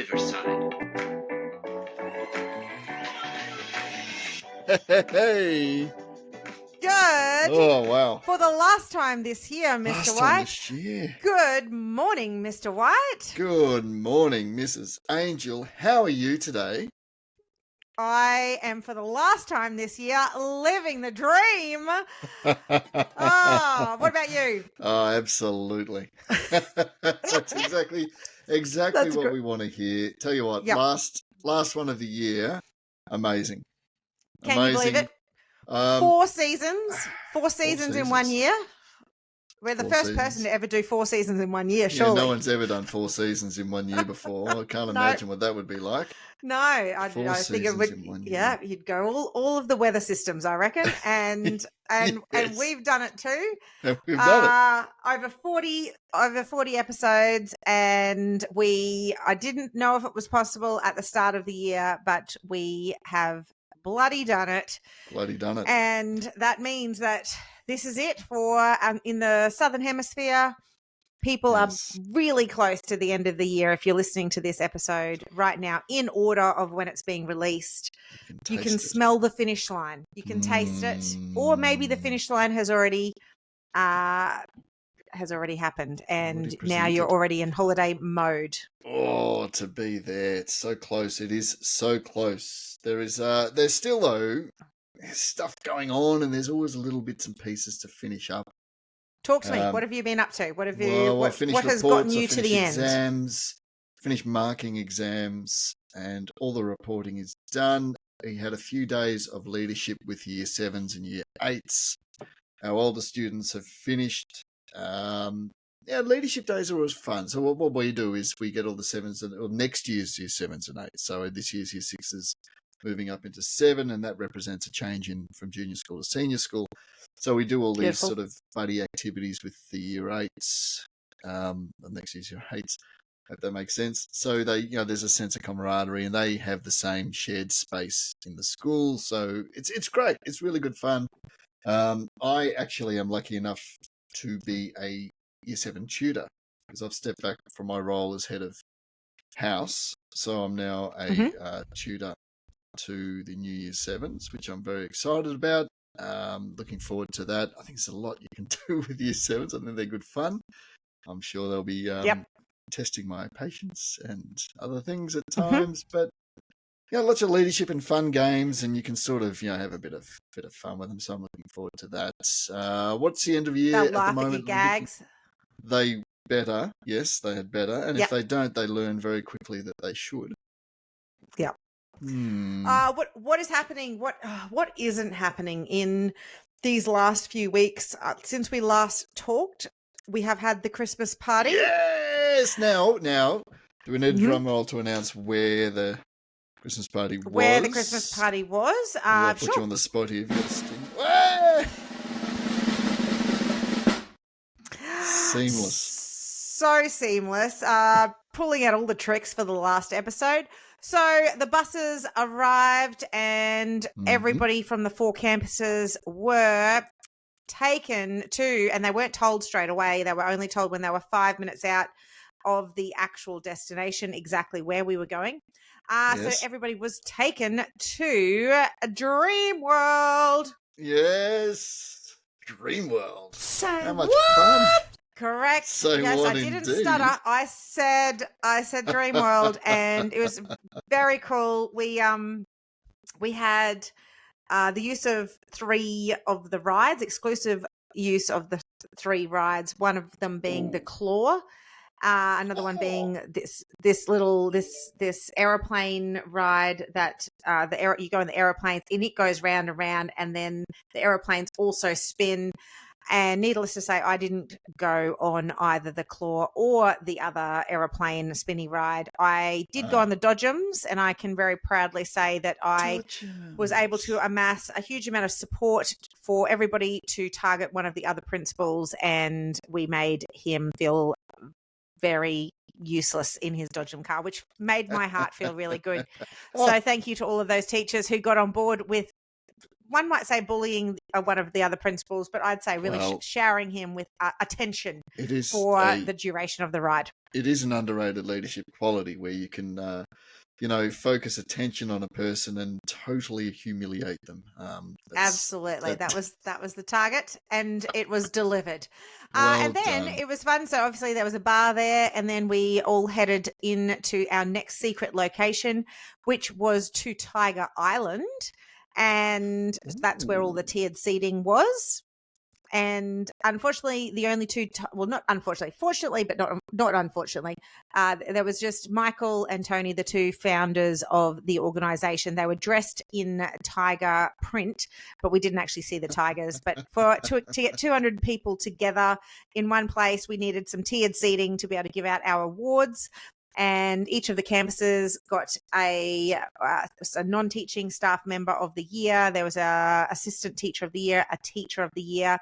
Riverside. Hey. Good. Oh, wow. For the last time this year, Mr. Last White. time this year. Good morning, Mr. White. Good morning, Mrs. Angel. How are you today? I am, for the last time this year, living the dream. What about you? Oh, absolutely. That's exactly That's what good. we want to hear. Tell you what, Yep. last one of the year, amazing. Can you believe it? 4 seasons. 4 seasons in 1 year. We're the first person to ever do 4 seasons in 1 year, surely. Yeah, no one's ever done 4 seasons in 1 year before. I can't imagine what that would be like. No, I think it would. In 1 year. Yeah, you'd go all of the weather systems, I reckon, and Yes. and we've done it too. We've done it. Over 40 episodes, and I didn't know if it was possible at the start of the year, but we have bloody done it. And that means that this is it for in the Southern Hemisphere. People are really close to the end of the year. If you're listening to this episode right now, in order of when it's being released, you can smell the finish line. You can taste it, or maybe the finish line has already happened, and now you're already in holiday mode. Oh, to be there! It's so close. It is so close. There's still though stuff going on, and there's always little bits and pieces to finish up. Talk to me. What have you been up to? What have you? Well, what has gotten you to the end? Exams, finished marking exams, and all the reporting is done. We had a few days of leadership with year 7s and year 8s. Our older students have finished. Leadership days are always fun. So what we do is we get all the 7s or next year's year 7s and 8s. So this year's year 6s moving up into 7, and that represents a change from junior school to senior school. So we do all these sort of buddy activities with the year 8s, the next year's year 8s. Hope that makes sense. So there's a sense of camaraderie, and they have the same shared space in the school. So it's great. It's really good fun. I actually am lucky enough to be a year 7 tutor, because I've stepped back from my role as head of house. So I'm now a tutor to the new year 7s, which I'm very excited about. Looking forward to that. I think there's a lot you can do with year 7s. I think they're good fun. I'm sure they'll be testing my patience and other things at times, but lots of leadership and fun games, and you can sort of have a bit of fun with them. So I'm looking forward to that. What's the end of year at the moment? At your gags. They better, yes, they had better, and if they don't, they learn very quickly that they should. Yeah. What is happening? What isn't happening in these last few weeks since we last talked? We have had the Christmas party. Yes. Now, do we need a drum roll to announce where the Christmas party was? Where the Christmas party was? I'll put you on the spot here. If you got a sting. Seamless. So seamless. Pulling out all the tricks for the last episode. So the buses arrived, and everybody from the 4 campuses were taken to, and they weren't told straight away. They were only told when they were 5 minutes out of the actual destination, exactly where we were going. So everybody was taken to Dream World. Yes, Dream World. So how much fun! Correct. Yes, I didn't stutter. I said Dream World, and it was very cool. We had the use of 3 of the rides, exclusive use of the 3 rides. One of them being the Claw, another one being this aeroplane ride that you go in the aeroplanes, and it goes round and round, and then the aeroplanes also spin. And needless to say, I didn't go on either the Claw or the other aeroplane spinny ride. I did go on the Dodgems, and I can very proudly say that I was able to amass a huge amount of support for everybody to target one of the other principals, and we made him feel very useless in his Dodgem car, which made my heart feel really good. So thank you to all of those teachers who got on board with one might say bullying one of the other principals, but I'd say really showering him with attention for the duration of the ride. It is an underrated leadership quality where you can, focus attention on a person and totally humiliate them. Absolutely. That was the target, and it was delivered. Well and then done. It was fun. So obviously there was a bar there, and then we all headed into our next secret location, which was to Tiger Island. And that's where all the tiered seating was. And unfortunately, the only two, not unfortunately, fortunately, but not unfortunately, there was just Michael and Tony, the two founders of the organisation. They were dressed in tiger print, but we didn't actually see the tigers. But to get 200 people together in one place, we needed some tiered seating to be able to give out our awards. And each of the campuses got a non-teaching staff member of the year. There was a assistant teacher of the year, a teacher of the year.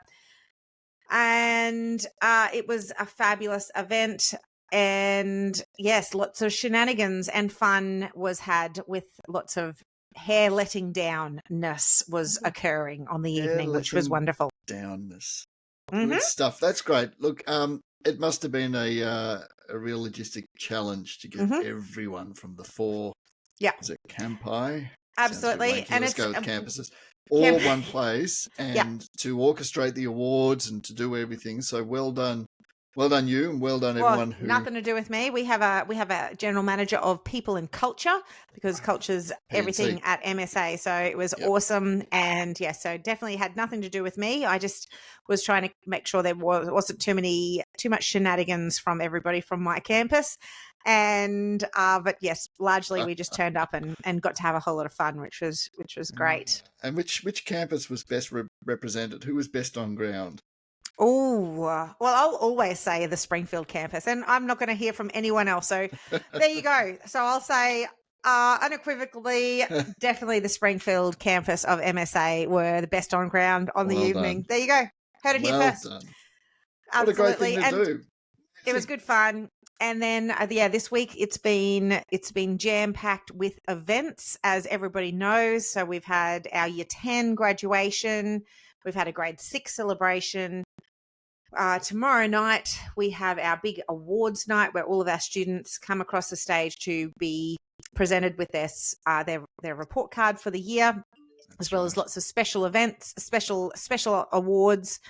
And it was a fabulous event. And yes, lots of shenanigans and fun was had, with lots of hair letting downness was occurring on the evening, which was wonderful. Downness. Good stuff. That's great. Look, it must have been a real logistic challenge to get everyone from the 4. Yeah. Is it Campi? Absolutely. And let's go with campuses. All one place, and to orchestrate the awards and to do everything. So well done you, and well done everyone who. Nothing to do with me. We have a general manager of people and culture, because culture's everything at MSA. So it was awesome, and so definitely had nothing to do with me. I just was trying to make sure there wasn't too much shenanigans from everybody from my campus. And but yes, largely we just turned up and got to have a whole lot of fun, which was great. And which campus was best represented? Who was best on ground? Oh, well, I'll always say the Springfield campus, and I'm not going to hear from anyone else. So there you go. So I'll say unequivocally, definitely the Springfield campus of MSA were the best on ground on the evening. There you go. Heard it here first. Done. Absolutely. What a great thing to do. It was good fun. And then, this week it's been jam-packed with events, as everybody knows. So we've had our Year 10 graduation. We've had a Grade 6 celebration. Tomorrow night we have our big awards night, where all of our students come across the stage to be presented with their report card for the year, as well as lots of special events, special awards,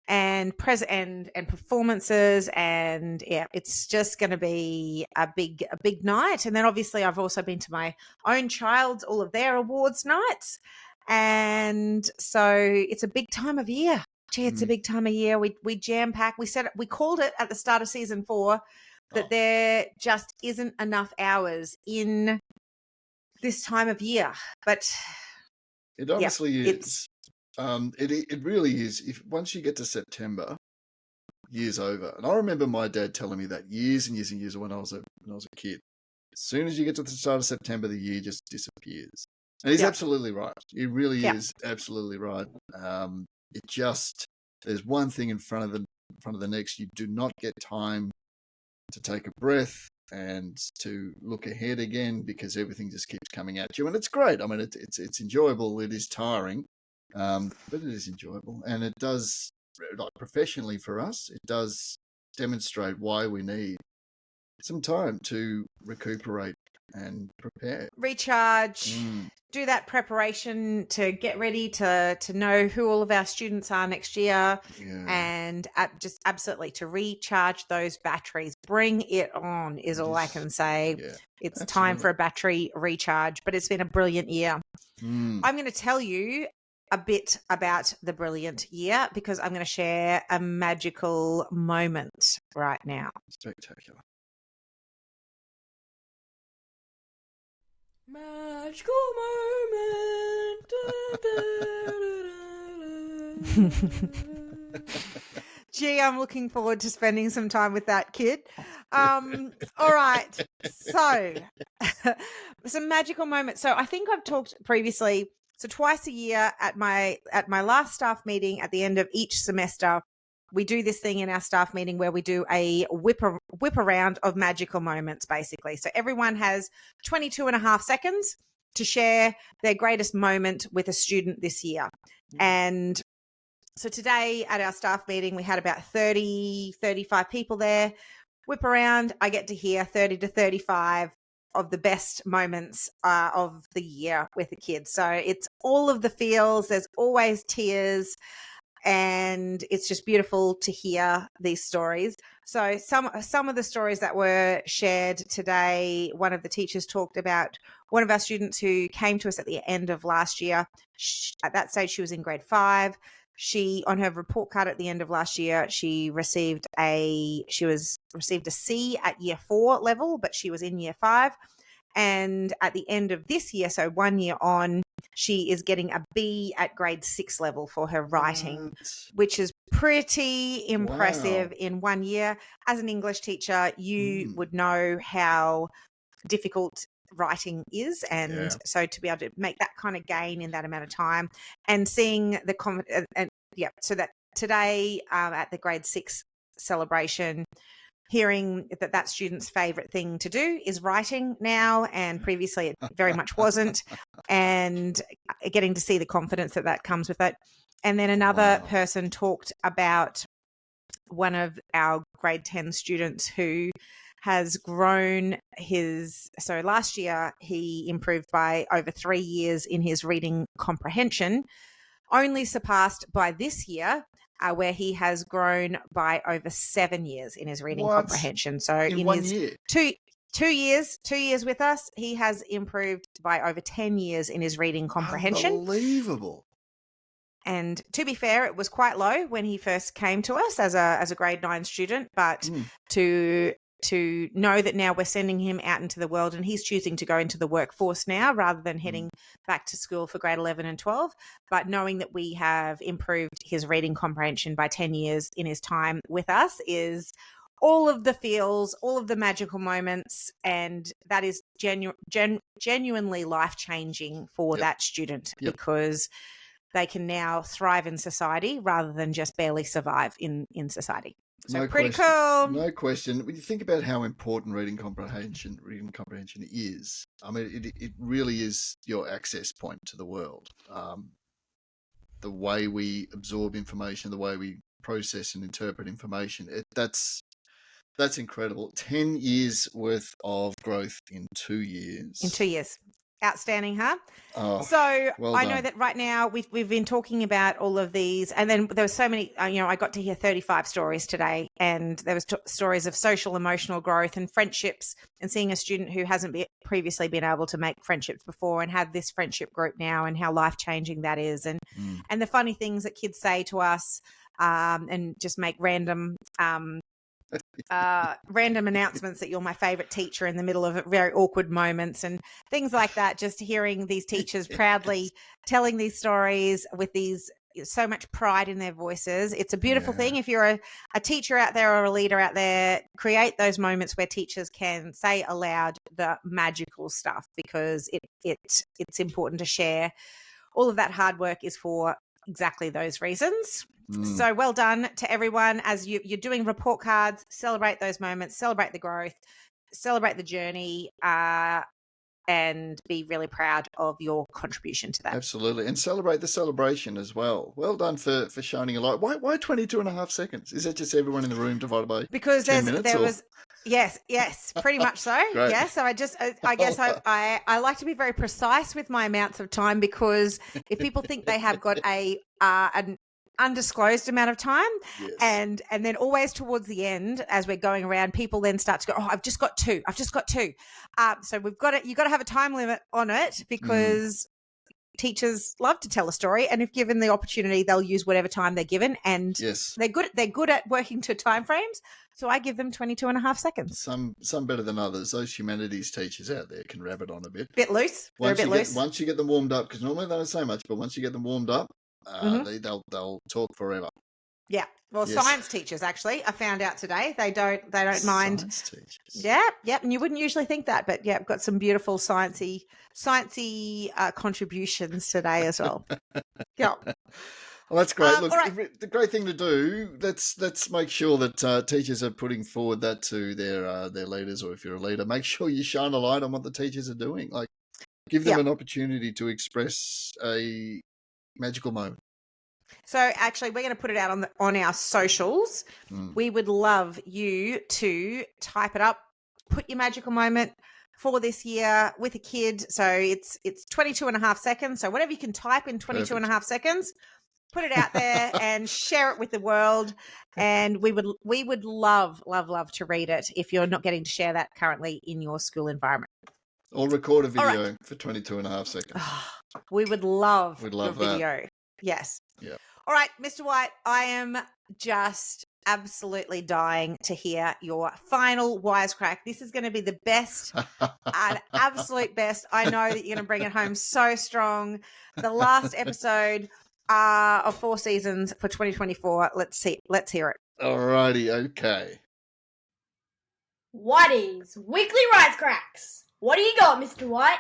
and and performances, and it's just going to be a big night. And then obviously I've also been to my own child's, all of their awards nights, and so it's a big time of year. It's a big time of year. We jam pack. We called it at the start of season 4 that there just isn't enough hours in this time of year, but it honestly is. It really is. If once you get to September, year's over. And I remember my dad telling me that years and years and years when I was a kid. As soon as you get to the start of September, the year just disappears. And he's absolutely right. He really is absolutely right. There's one thing in front of the next. You do not get time to take a breath and to look ahead again, because everything just keeps coming at you. And it's great. I mean, it's enjoyable. It is tiring. But it is enjoyable, and it does, like professionally for us, it does demonstrate why we need some time to recuperate and prepare, recharge, do that preparation to get ready to know who all of our students are next year, and just absolutely to recharge those batteries. Bring it on is all I can say. It's time for a battery recharge, but it's been a brilliant year. I'm going to tell you a bit about the brilliant year, because I'm going to share a magical moment right now. Spectacular. Magical moment. Gee, I'm looking forward to spending some time with that kid. All right. So some magical moments. So I think I've talked previously. So twice a year at my last staff meeting at the end of each semester, we do this thing in our staff meeting where we do a whip around of magical moments, basically. So everyone has 22 and a half seconds to share their greatest moment with a student this year. And so today at our staff meeting, we had about 35 people there. Whip around, I get to hear 30 to 35 of the best moments of the year with the kids. So it's all of the feels. There's always tears. And it's just beautiful to hear these stories. So some of the stories that were shared today, one of the teachers talked about one of our students who came to us at the end of last year. At that stage, she was in grade 5. She, on her report card at the end of last year, she received a C at year 4 level, but she was in year 5. And at the end of this year, so 1 year on, she is getting a B at grade 6 level for her writing, which is pretty impressive in 1 year. As an English teacher, you would know how difficult writing is. And so to be able to make that kind of gain in that amount of time and seeing the so that today at the grade 6 celebration, hearing that student's favorite thing to do is writing now, and previously it very much wasn't, and getting to see the confidence that comes with it. And then another person talked about one of our grade 10 students who has grown so last year he improved by over 3 years in his reading comprehension, only surpassed by this year, where he has grown by over 7 years in his reading comprehension. So in 1 his year? 2 years with us, he has improved by over 10 years in his reading comprehension. Unbelievable. And to be fair, it was quite low when he first came to us as a grade 9 student, but to know that now we're sending him out into the world and he's choosing to go into the workforce now rather than heading back to school for grade 11 and 12, but knowing that we have improved his reading comprehension by 10 years in his time with us is all of the feels, all of the magical moments, and that is genuinely life-changing for that student because they can now thrive in society rather than just barely survive in society. So pretty cool. No question. When you think about how important reading comprehension is, I mean, it really is your access point to the world. The way we absorb information, the way we process and interpret information, that's incredible. 10 years worth of growth in 2 years. In 2 years. Outstanding, huh? Oh, so well I done. know that right now we've been talking about all of these, and then there were so many. I got to hear 35 stories today, and there was stories of social emotional growth and friendships, and seeing a student who hasn't previously been able to make friendships before and have this friendship group now, and how life changing that is, and the funny things that kids say to us, and just make random announcements that you're my favorite teacher in the middle of very awkward moments and things like that. Just hearing these teachers proudly telling these stories with so much pride in their voices. It's a beautiful thing. If you're a teacher out there or a leader out there, create those moments where teachers can say aloud the magical stuff, because it's important to share. All of that hard work is for exactly those reasons. So well done to everyone. As you're doing report cards, celebrate those moments, celebrate the growth, celebrate the journey, and be really proud of your contribution to that. Absolutely. And celebrate the celebration as well. Well done for shining a light. Why 22 and a half seconds? Is that just everyone in the room divided by because 10 minutes? Yes, pretty much so. Great. Yeah, so I guess I like to be very precise with my amounts of time, because if people think they have got an undisclosed amount of time, and then always towards the end, as we're going around, people then start to go, I've just got two. So you've got to have a time limit on it, because teachers love to tell a story, and if given the opportunity, they'll use whatever time they're given, and they're good at working to time frames. So I give them 22 and a half seconds. Some better than others. Those humanities teachers out there can rabbit on a bit. Bit loose. They're a bit loose. Once you get them warmed up, because normally they don't say much, but once you get them warmed up, they'll talk forever. Yeah. Well, science teachers, actually, I found out today, they don't mind. Science teachers. Yeah, and you wouldn't usually think that, but yeah, I've got some beautiful sciencey contributions today as well. Yeah. Well, that's great. Look, right. The great thing to do, let's make sure that teachers are putting forward that to their leaders, or if you're a leader, make sure you shine a light on what the teachers are doing. Like, Give them an opportunity to express a magical moment. So actually, we're going to put it out on our socials. We would love you to type it up, put your magical moment for this year with a kid. So it's 22 and a half seconds. So whatever you can type in 22 and a half seconds, put it out there and share it with the world. And we would love to read it if you're not getting to share that currently in your school environment. Or record a video for 22 and a half seconds. We would love your video. Yes. Yeah. All right, Mr. White, I am just absolutely dying to hear your final wisecrack. This is going to be the best, an absolute best. I know that you're going to bring it home so strong. The last episode of 4 seasons for 2024. Let's hear it. All righty, okay. Whitey's Weekly Wisecracks. What do you got, Mr. White?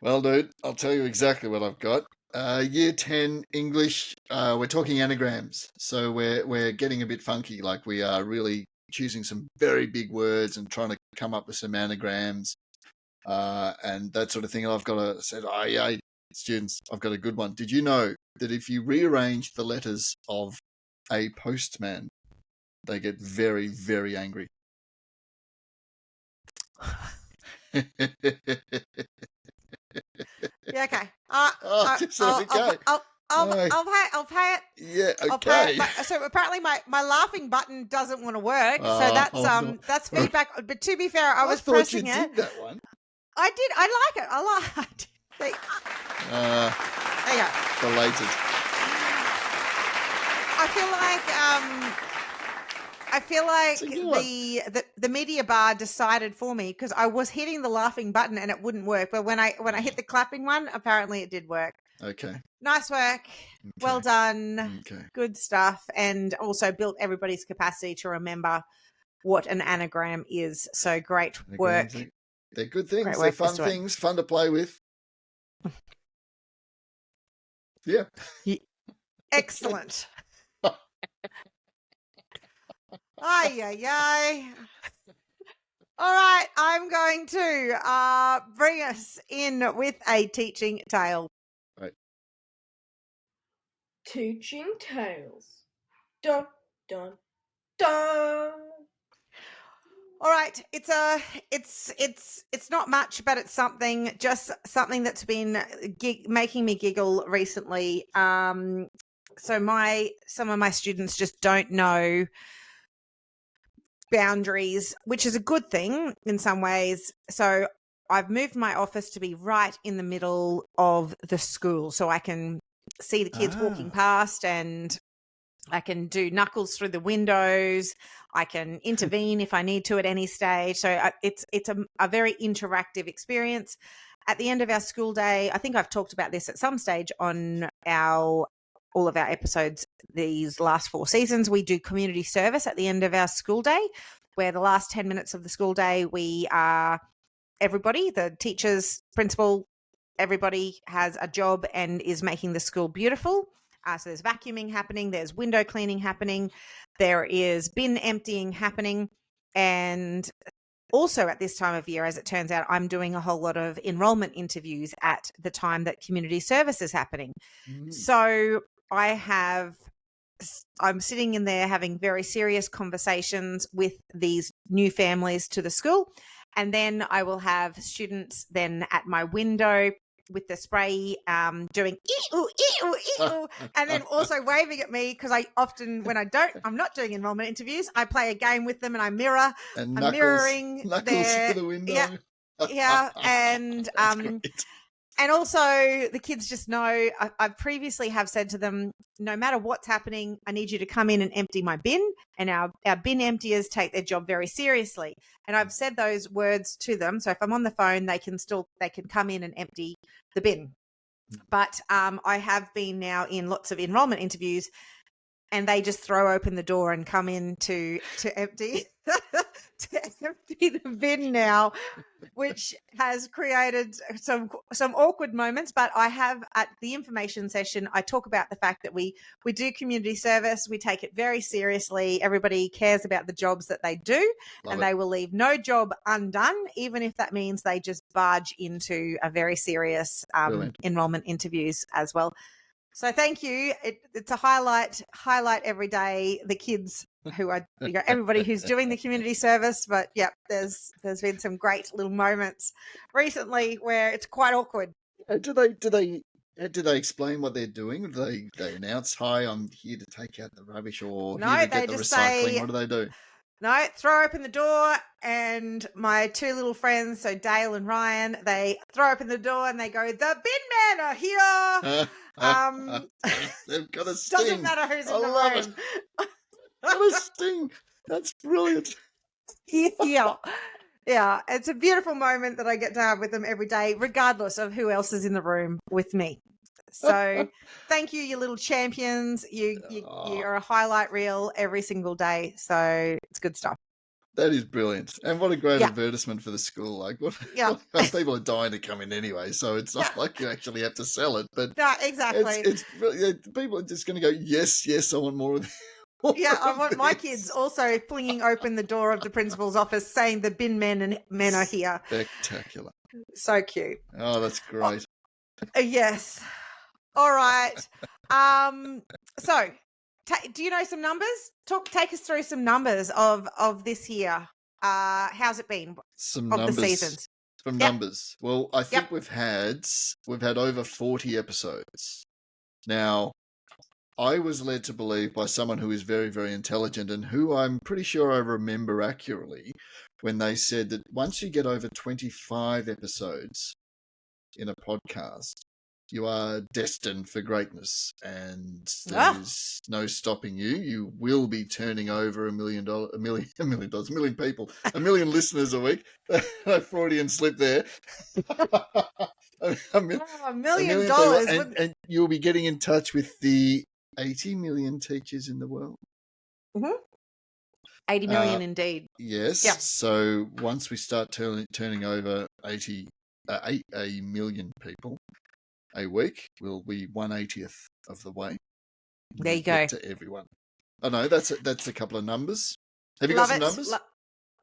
Well, dude, I'll tell you exactly what I've got. Year 10 English, we're talking anagrams. So we're getting a bit funky, like we are really choosing some very big words and trying to come up with some anagrams and that sort of thing. And I've got students, I've got a good one. Did you know that if you rearrange the letters of a postman, they get very, very angry? Yeah, okay. I'll pay it. Yeah, okay. I'll pay it. So apparently my laughing button doesn't want to work. So that's feedback. But to be fair, I was pressing it. I thought you did that one. I did. I like it. I like it. There you go. Belated. I feel like the media bar decided for me because I was hitting the laughing button and it wouldn't work. But when I hit the clapping one, apparently it did work. Okay. Nice work. Okay. Well done. Okay. Good stuff. And also built everybody's capacity to remember what an anagram is. So great work. They're good things. They're fun things, fun to play with. Yeah. Excellent. Ay. All right, I'm going to bring us in with a teaching tale. Right. Teaching tales. Dun, dun, dun. All right, it's not much, but it's something that's been making me giggle recently. So some of my students just don't know boundaries, which is a good thing in some ways. So I've moved my office to be right in the middle of the school, so I can see the kids walking past, and I can do knuckles through the windows. I can intervene if I need to at any stage. So it's a very interactive experience. At the end of our school day, I think I've talked about this at some stage on all of our episodes these last 4 seasons. We do community service at the end of our school day, where the last 10 minutes of the school day, we are everybody, the teachers, principal, everybody has a job and is making the school beautiful. So there's vacuuming happening, there's window cleaning happening, there is bin emptying happening. And also at this time of year, as it turns out, I'm doing a whole lot of enrollment interviews at the time that community service is happening. So I'm sitting in there having very serious conversations with these new families to the school. And then I will have students then at my window with the spray doing ee-oo, ee-oo, ee-oo, and then also waving at me, because I often, when I'm not doing enrollment interviews, I play a game with them and I mirror. And I'm mirroring knuckles to the window. Yeah. And and also the kids just know, I previously have said to them, no matter what's happening, I need you to come in and empty my bin. And our bin emptiers take their job very seriously. And I've said those words to them. So if I'm on the phone, they can come in and empty the bin. But I have been now in lots of enrollment interviews, and they just throw open the door and come in to empty to empty the bin now, which has created some awkward moments. But I have, at the information session, I talk about the fact that we do community service. We take it very seriously. Everybody cares about the jobs that they do, and they will leave no job undone, even if that means they just barge into a very serious enrollment interviews as well. So thank you. It's a highlight every day. The kids who are, everybody who's doing the community service. But yeah, there's been some great little moments recently where it's quite awkward. Do they explain what they're doing? Do they announce, "Hi, I'm here to take out the rubbish," or No, "Here to they get the just recycling"? say, What do they do? No, throw open the door, and my two little friends, so Dale and Ryan, they throw open the door and they go, "The bin men are here." They've got a sting. Doesn't matter who's in the room. What a sting! That's brilliant. Yeah. Yeah, it's a beautiful moment that I get to have with them every day, regardless of who else is in the room with me. So thank you, you little champions. You're a highlight reel every single day. So it's good stuff. That is brilliant. And what a great advertisement for the school. Like, people are dying to come in anyway, so it's not like you actually have to sell it. But no, exactly. It's people are just going to go, yes, I want more of this. I want my kids also flinging open the door of the principal's office saying the bin men are here. Spectacular. So cute. Oh, that's great. Yes. All right. So do you know some numbers? Take us through some numbers of this year. How's it been? Some of numbers. The seasons. Some numbers. Well, I think we've had over 40 episodes. Now, I was led to believe by someone who is very, very intelligent and who I'm pretty sure I remember accurately when they said that once you get over 25 episodes in a podcast, you are destined for greatness, and there's no stopping you. You will be turning over $1 million people, 1 million listeners a week. A Freudian slip there. $1 million. People, and you'll be getting in touch with the 80 million teachers in the world. Mm-hmm. 80 million indeed. Yes. Yeah. So once we start turning over 8 million people a week, we'll be 1/80th of the way. There you go. To everyone. I know that's a couple of numbers. Have you got some numbers?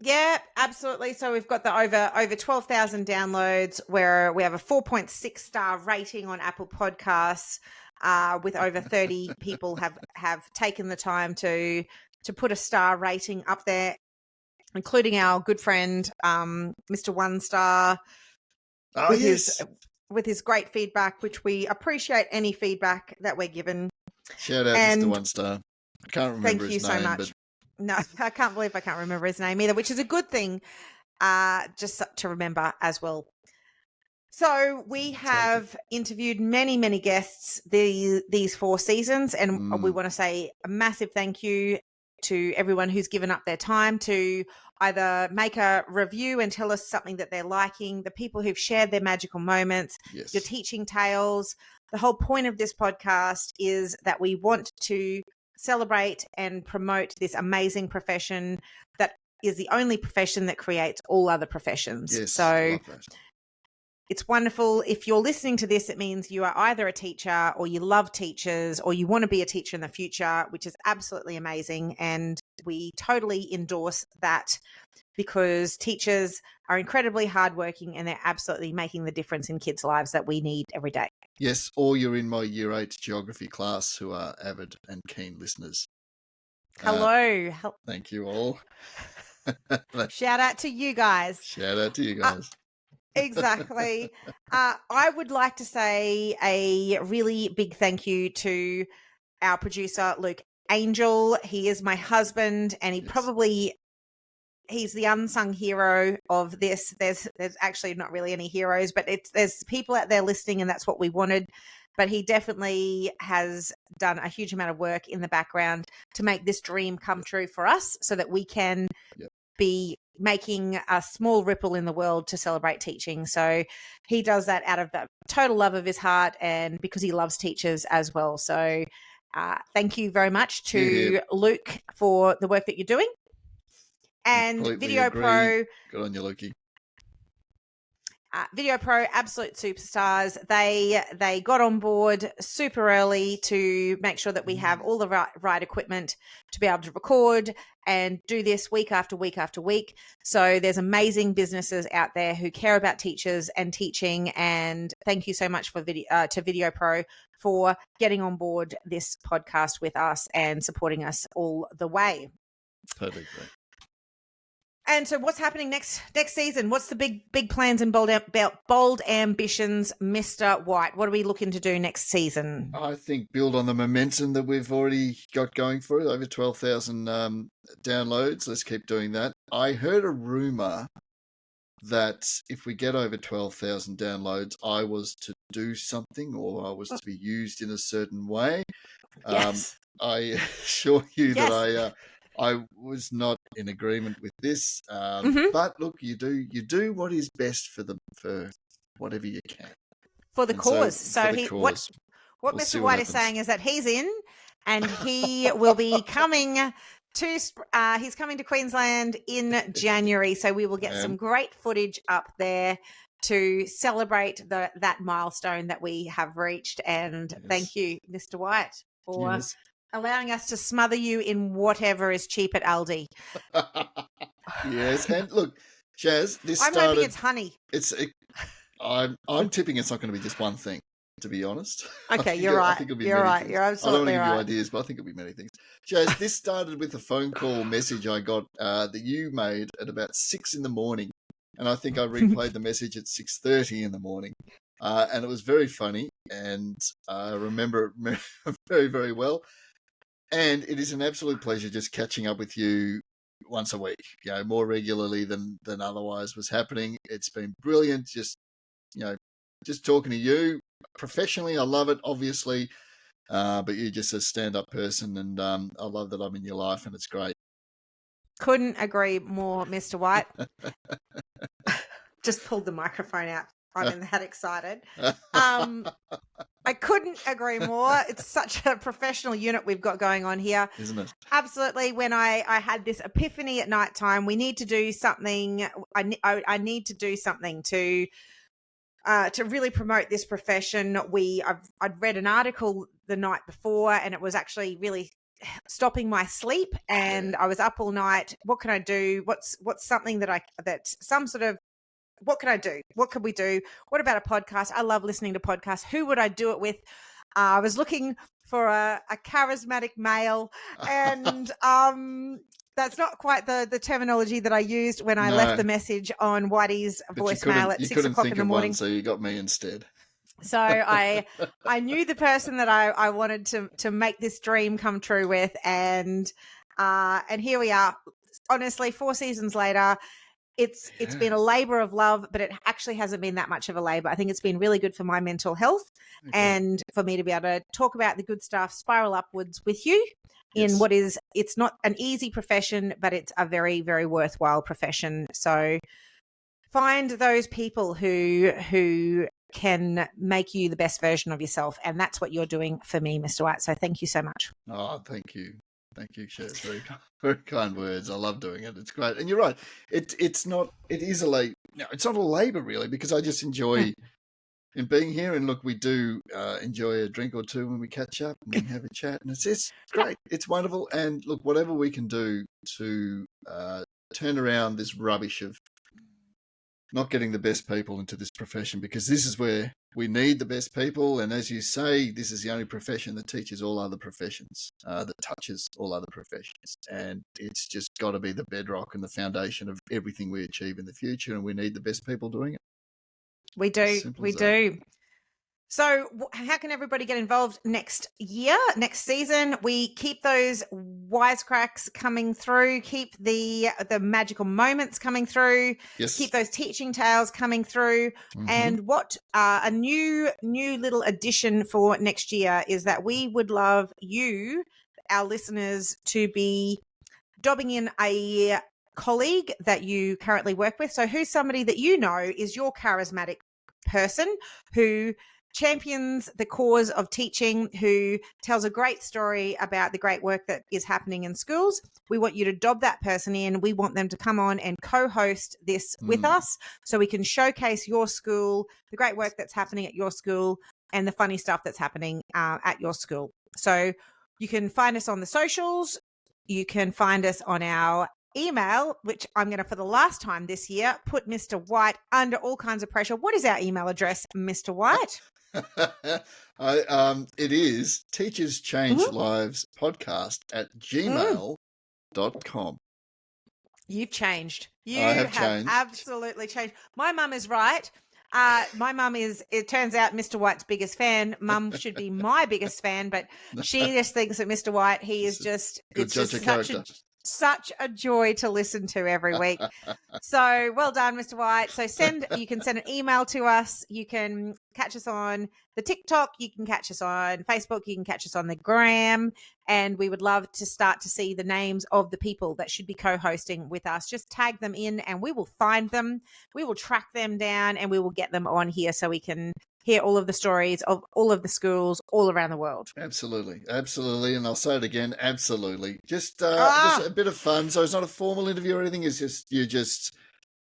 Yeah, absolutely. So we've got the over 12,000 downloads, where we have a 4.6 star rating on Apple Podcasts, with over 30 people have taken the time to put a star rating up there, including our good friend Mr. One Star. Oh, yes. With his great feedback, which we appreciate any feedback that we're given. Shout out Mr. One Star. I can't remember his name. Thank you so much. No, I can't believe I can't remember his name either, which is a good thing, just to remember as well. So we have interviewed many, many guests these 4 seasons, and we want to say a massive thank you to everyone who's given up their time to either make a review and tell us something that they're liking, the people who've shared their magical moments, your teaching tales. The whole point of this podcast is that we want to celebrate and promote this amazing profession that is the only profession that creates all other professions. Yes, so it's wonderful. If you're listening to this, it means you are either a teacher or you love teachers or you want to be a teacher in the future, which is absolutely amazing. And we totally endorse that, because teachers are incredibly hardworking and they're absolutely making the difference in kids' lives that we need every day. Yes, or you're in my Year 8 geography class who are avid and keen listeners. Hello. Thank you all. Shout out to you guys. Shout out to you guys. Exactly. I would like to say a really big thank you to our producer, Luke Angel. He is my husband, and he's the unsung hero of this. There's actually not really any heroes, but there's people out there listening, and that's what we wanted. But he definitely has done a huge amount of work in the background to make this dream come true for us, so that we can be making a small ripple in the world to celebrate teaching. So he does that out of the total love of his heart, and because he loves teachers as well. So thank you very much to Luke for the work that you're doing. And Completely Video agree. Pro, Good on you, Lukey. Video Pro, absolute superstars. They got on board super early to make sure that we have all the right equipment to be able to record and do this week after week after week. So there's amazing businesses out there who care about teachers and teaching. And thank you so much for to Video Pro for getting on board this podcast with us and supporting us all the way. Totally agree. And so what's happening next season? What's the big plans and bold ambitions, Mr. White? What are we looking to do next season? I think build on the momentum that we've already got going for it, over 12,000 downloads. Let's keep doing that. I heard a rumor that if we get over 12,000 downloads, I was to do something or I was to be used in a certain way. Yes. I assure you Yes. that I was not in agreement with this. But look, you do what is best for whatever you can. For the And cause. for the cause. What We'll see Mr. what White is happens. saying is that he's in and he will be coming to Queensland in January. So we will get some great footage up there to celebrate that milestone that we have reached. And thank you, Mr. White, for allowing us to smother you in whatever is cheap at Aldi. Yes, and look, Jazz, I'm hoping it's honey. I'm tipping it's not going to be just one thing, to be honest. Okay, you're right. I think it'll be you're many right. things. You're absolutely I don't want to give right. you ideas, but I think it'll be many things. Jazz, this started with a phone call message I got that you made at about 6 a.m, and I think I replayed the message at 6:30 in the morning, and it was very funny, and I remember it very, very well. And it is an absolute pleasure just catching up with you once a week, more regularly than otherwise was happening. It's been brilliant. Just talking to you professionally. I love it, obviously. But you're just a stand-up person, and I love that I'm in your life, and it's great. Couldn't agree more, Mr. White. Just pulled the microphone out. I'm in that excited. I couldn't agree more. It's such a professional unit we've got going on here. Isn't it? Absolutely. When I had this epiphany at night time, we need to do something. I need to do something to really promote this profession. I'd read an article the night before, and it was actually really stopping my sleep. And I was up all night. What can I do? What's something what can I do? What could we do? What about a podcast? I love listening to podcasts. Who would I do it with? I was looking for a charismatic male, and that's not quite the terminology that I used when I left the message on Whitey's voicemail at 6 o'clock in the morning. So you got me instead. So I knew the person that I wanted to make this dream come true with, and here we are. Honestly, 4 seasons later. It's been a labor of love, but it actually hasn't been that much of a labor. I think it's been really good for my mental health and for me to be able to talk about the good stuff, spiral upwards with you in what is, it's not an easy profession, but it's a very, very worthwhile profession. So find those people who can make you the best version of yourself. And that's what you're doing for me, Mr. White. So thank you so much. Oh, thank you. Thank you, Shaz. Very, very kind words. I love doing it. It's great. And you're right. It's not a labor really, because I just enjoy in being here. And look, we do enjoy a drink or two when we catch up and we have a chat, and it's great. It's wonderful. And look, whatever we can do to turn around this rubbish of not getting the best people into this profession, because this is where we need the best people. And as you say, this is the only profession that teaches all other professions, that touches all other professions. And it's just got to be the bedrock and the foundation of everything we achieve in the future. And we need the best people doing it. We do. We do. So how can everybody get involved next season? We keep those wisecracks coming through, keep the magical moments coming through, keep those teaching tales coming through. And what a new little addition for next year is that we would love you, our listeners, to be dobbing in a colleague that you currently work with. So who's somebody that you know is your charismatic person who champions the cause of teaching, who tells a great story about the great work that is happening in schools. We want you to dob that person in. We want them to come on and co-host this with us so we can showcase your school, the great work that's happening at your school, and the funny stuff that's happening at your school. So you can find us on the socials. You can find us on our email, which I'm going to, for the last time this year, put Mr. White under all kinds of pressure. What is our email address, Mr. White? It is Teachers Change Lives podcast at gmail.com. You've changed. You I have have changed. absolutely changed. My mum is right. My mum is, it turns out, Mr. White's biggest fan. Mum should be my biggest fan, but she just thinks that Mr. White, he is just, Good it's just judge of character. such a joy to listen to every week. So well done, Mr. White. So you can send an email to us. You can catch us on the TikTok. You can catch us on Facebook. You can catch us on the Gram. And we would love to start to see the names of the people that should be co-hosting with us. Just tag them in and we will find them. We will track them down and we will get them on here so we can hear all of the stories of all of the schools all around the world. Absolutely. And I'll say it again, absolutely. Just a bit of fun. So it's not a formal interview or anything. It's just you're just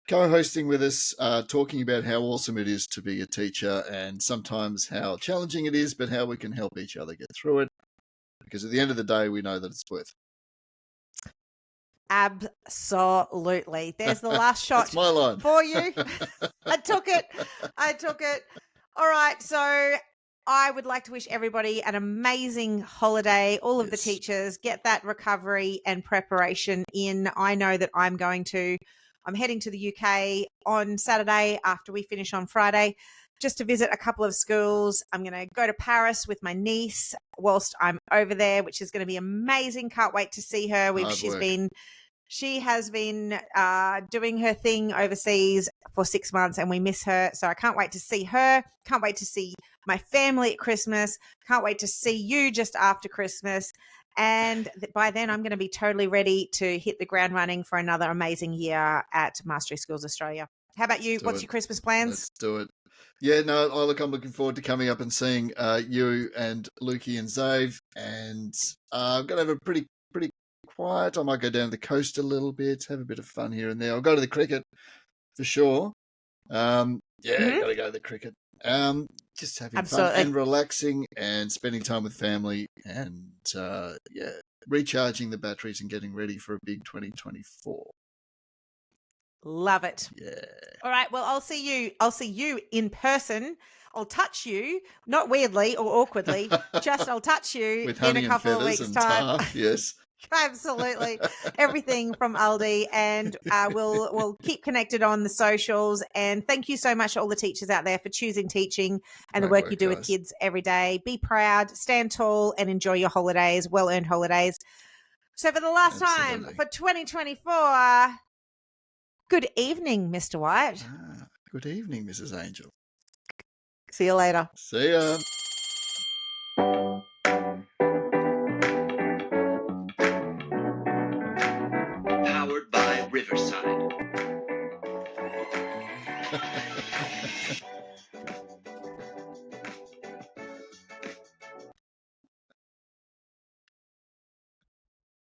co-hosting with us, talking about how awesome it is to be a teacher and sometimes how challenging it is, but how we can help each other get through it. Because at the end of the day, we know that it's worth it. Absolutely. There's the last shot. That's my line. For you. I took it. All right. So I would like to wish everybody an amazing holiday. All of the teachers, get that recovery and preparation in. I know that I'm heading to the UK on Saturday after we finish on Friday, just to visit a couple of schools. I'm going to go to Paris with my niece whilst I'm over there, which is going to be amazing. Can't wait to see her. She has been doing her thing overseas for 6 months and we miss her. So I can't wait to see her. Can't wait to see my family at Christmas. Can't wait to see you just after Christmas. And by then I'm going to be totally ready to hit the ground running for another amazing year at Mastery Schools Australia. How about you? What's your Christmas plans? Let's do it. Yeah, no, I'm looking forward to coming up and seeing you and Lukey and Zave. And I'm going to have a pretty quiet. I might go down the coast a little bit, have a bit of fun here and there. I'll go to the cricket for sure. Got to go to the cricket. Just having fun and relaxing and spending time with family and recharging the batteries and getting ready for a big 2024. Love it. Yeah. All right. Well, I'll see you in person. I'll touch you, not weirdly or awkwardly, just I'll touch you with in a couple of weeks' time. Yes. Absolutely. Everything from Aldi, and we'll keep connected on the socials. And thank you so much to all the teachers out there for choosing teaching and the work you do with kids every day. Be proud, stand tall, and enjoy your holidays, well-earned holidays. So for the last time for 2024, good evening, Mr. White. Good evening, Mrs. Angel. See you later. See ya. Powered by Riverside.